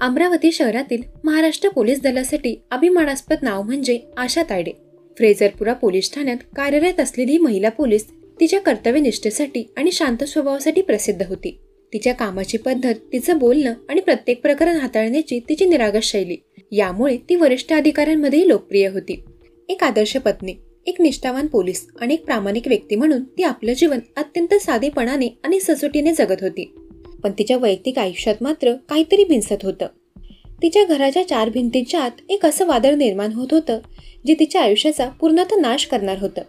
अमरावती शहरातील महाराष्ट्र पोलीस दलासाठी अभिमानास्पद नाव म्हणजे आशा तायडे। फ्रेझरपुरा पोलीस ठाण्यात कार्यरत असलेली ही महिला पोलीस तिच्या कर्तव्यनिष्ठेसाठी आणि शांत स्वभावासाठी प्रसिद्ध होती। तिच्या कामाची पद्धत, तिचं बोलणं आणि प्रत्येक प्रकरण हाताळण्याची तिची निरागस शैली यामुळे ती वरिष्ठ अधिकाऱ्यांमध्येही लोकप्रिय होती। एक आदर्श पत्नी, एक निष्ठावान पोलीस आणि एक प्रामाणिक व्यक्ती म्हणून ती आपलं जीवन अत्यंत साधेपणाने आणि सचोटीने जगत होती। पण तिच्या वैयक्तिक आयुष्यात मात्र काहीतरी भिनसत होतं। तिच्या घराच्या चार भिंतींच्या आत एक असं वादळ निर्माण होत होतं जे तिच्या आयुष्याचा पूर्णतः नाश करणार होतं।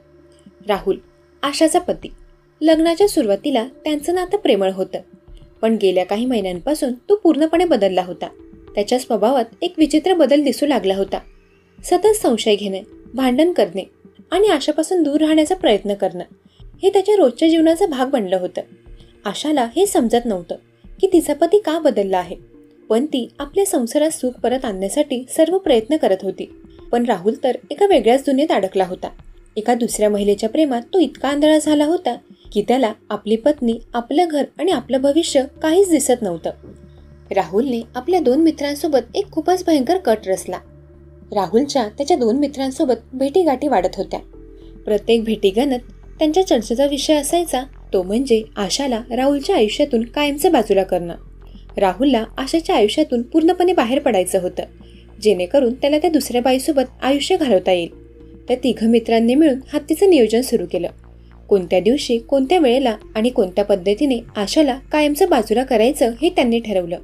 राहुल, आशाचा पती। लग्नाच्या सुरुवातीला त्यांचं नातं प्रेमळ होतं, पण गेल्या काही महिन्यांपासून तो पूर्णपणे बदलला होता। त्याच्या स्वभावात एक विचित्र बदल दिसू लागला होता। सतत संशय घेणे, भांडण करणे आणि आशापासून दूर राहण्याचा प्रयत्न करणं हे त्याच्या रोजच्या जीवनाचा भाग बनलं होतं। आशाला हे समजत नव्हतं की तिचा पती का बदलला आहे, पण ती आपल्या संसारात सुख परत आणण्यासाठी सर्व प्रयत्न करत होती। पण राहुल तर एका वेगळ्याच दुनियेत अडकला होता। एका दुसऱ्या महिलेच्या प्रेमात तो इतका आंधळा झाला होता की त्याला आपली पत्नी, आपलं घर आणि आपलं भविष्य काहीच दिसत नव्हतं। राहुलने आपल्या दोन मित्रांसोबत एक खूपच भयंकर कट रचला। राहुलच्या त्याच्या दोन मित्रांसोबत भेटीगाठी वाढत होत्या। प्रत्येक भेटीगाण्यात त्यांच्या चर्चेचा विषय असायचा तो म्हणजे आशाला राहुलच्या आयुष्यातून कायमचं बाजूला करणं। राहुलला आशाच्या आयुष्यातून पूर्णपणे बाहेर पडायचं होतं, जेणेकरून त्याला त्या दुसऱ्या बाईसोबत आयुष्य घालवता येईल। त्या तिघं मित्रांनी मिळून हत्तीचं नियोजन सुरू केलं। कोणत्या दिवशी, कोणत्या वेळेला आणि कोणत्या पद्धतीने आशाला कायमचं बाजूला करायचं हे त्यांनी ठरवलं।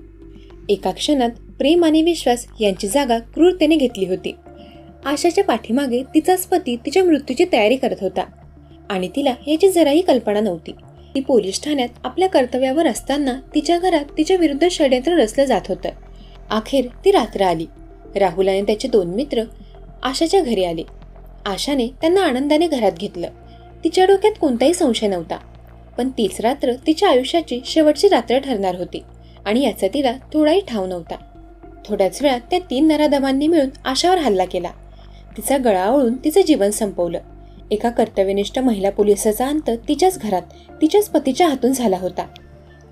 एका क्षणात प्रेम आणि विश्वास यांची जागा क्रूरतेने घेतली होती। आशाच्या पाठीमागे तिचाच पती तिच्या मृत्यूची तयारी करत होता आणि तिला याची जराही कल्पना नव्हती। ती पोलीस ठाण्यात आपल्या कर्तव्यावर असताना तिच्या घरात तिच्या विरुद्ध षड्यंत्र रचलं जात होतं। अखेर ती रात्र आली। राहुल आणि त्याचे दोन मित्र आशाच्या घरी आले। आशाने त्यांना आनंदाने घरात घेतलं। तिच्या डोक्यात कोणताही संशय नव्हता, पण तीच रात्र तिच्या आयुष्याची शेवटची रात्र ठरणार होती आणि याचा तिला थोडाही ठाव नव्हता। थोड्याच वेळात त्या तीन नराधमांनी मिळून आशावर हल्ला केला। तिचा गळा ओळून तिचं जीवन संपवलं। एका कर्तव्यनिष्ठ महिला पोलिसाचा अंत तिच्याच घरात, तिच्याच पतीच्या हातून झाला होता।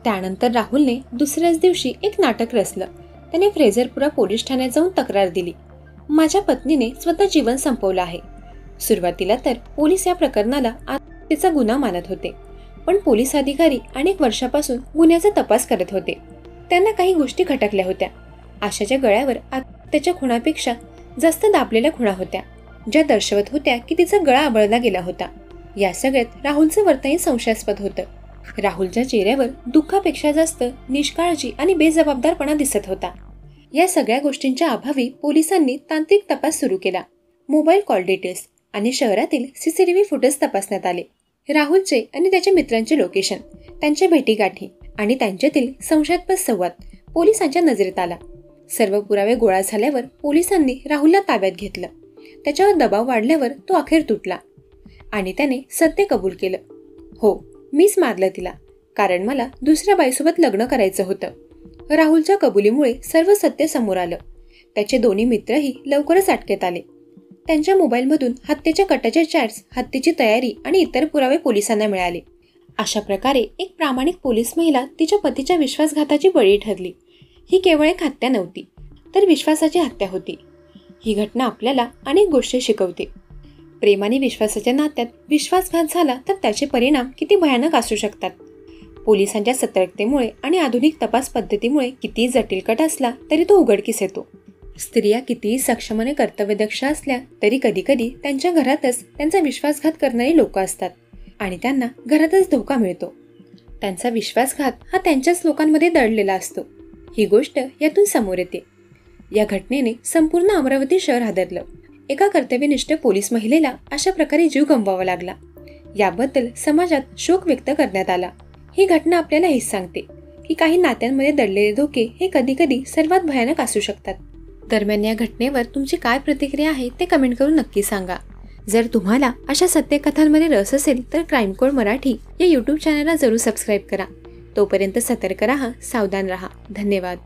त्यानंतर राहुलने दुसऱ्याच दिवशी एक नाटक रचलं। त्याने फ्रेझरपुरा पोलीस ठाण्यात जाऊन तक्रार दिली, माझ्या पत्नीने स्वतः जीवन संपवलं आहे। सुरुवातीला तर पोलीस या प्रकरणाला आत्महत्येचा गुन्हा मानत होते, पण पोलीस अधिकारी अनेक वर्षापासून गुन्ह्याचा तपास करत होते। त्यांना काही गोष्टी खटकल्या होत्या। आशाच्या गळ्यावर आत्महत्येच्या खुणापेक्षा जास्त दाबलेल्या खुणा होत्या, ज्या दर्शवत होत्या की तिचा गळा आबळला गेला होता। या सगळ्यात राहुलचं वर्तन संशयास्पद होतं। राहुलच्या चेहऱ्यावर दुःखापेक्षा जास्त निष्काळजी आणि बेजबाबदारपणा दिसत होता। या सगळ्या गोष्टींच्या अभावी पोलिसांनी तांत्रिक तपास सुरू केला। मोबाईल कॉल डिटेल्स आणि शहरातील सीसीटीव्ही फुटेज तपासण्यात आले। राहुलचे आणि त्याच्या मित्रांचे लोकेशन, त्यांच्या भेटीगाठी आणि त्यांच्यातील संशयास्पद संवाद पोलिसांच्या नजरेत आला। सर्व पुरावे गोळा झाल्यावर पोलिसांनी राहुलला ताब्यात घेतलं। त्याच्यावर दबाव वाढल्यावर तो अखेर तुटला आणि त्याने सत्य कबूल केलं, हो, मीच मारलं तिला, कारण मला दुसऱ्या बाईसोबत लग्न करायचं होतं। राहुलच्या कबुलीमुळे सर्व सत्य समोर आलं। त्याचे दोन्ही मित्रही लवकरच अटकेत आले। त्यांच्या मोबाईलमधून हत्येच्या कटाच्या चॅट्स, हत्येची तयारी आणि इतर पुरावे पोलिसांना मिळाले। अशा प्रकारे एक प्रामाणिक पोलीस महिला तिच्या पतीच्या विश्वासघाताची बळी ठरली। ही केवळ एक हत्या नव्हती, तर विश्वासाची हत्या होती। ही घटना आपल्याला अनेक गोष्टी शिकवते। प्रेम आणि विश्वासाच्या नात्यात विश्वासघात झाला तर त्याचे परिणाम किती भयानक असू शकतात। पोलिसांच्या सतर्कतेमुळे आणि आधुनिक तपास पद्धतीमुळे कितीही जटिल कट असला तरी तो उघडकीस येतो। स्त्रिया कितीही सक्षम कर्तव्यदक्ष असल्या तरी कधीकधी त्यांच्या घरातच त्यांचा विश्वासघात करणारी लोक असतात आणि त्यांना घरातच धोका मिळतो। त्यांचा विश्वासघात हा त्यांच्याच लोकांमध्ये दडलेला असतो। ही गोष्ट यातून समोर येते। या घटनेने संपूर्ण अमरावती शहर हादरलं। एका कर्तव्यनिष्ठ पोलीस महिलेला अशा प्रकारे जीव गमवावा लागला। याबद्दल समाजात शोक व्यक्त करण्यात आला। ही घटना आपल्याला हेच सांगते की काही नात्यांमध्ये दडलेले धोके हे कधीकधी सर्वात भयानक असू शकतात। दरम्यान या घटनेवर तुमची काय प्रतिक्रिया आहे ते कमेंट करून नक्की सांगा। जर तुम्हाला अशा सत्यकथांमध्ये रस असेल तर क्राईम कोड मराठी या यूट्यूब चॅनलला जरूर सबस्क्राईब करा। तोपर्यंत सतर्क राहा, सावधान राहा। धन्यवाद।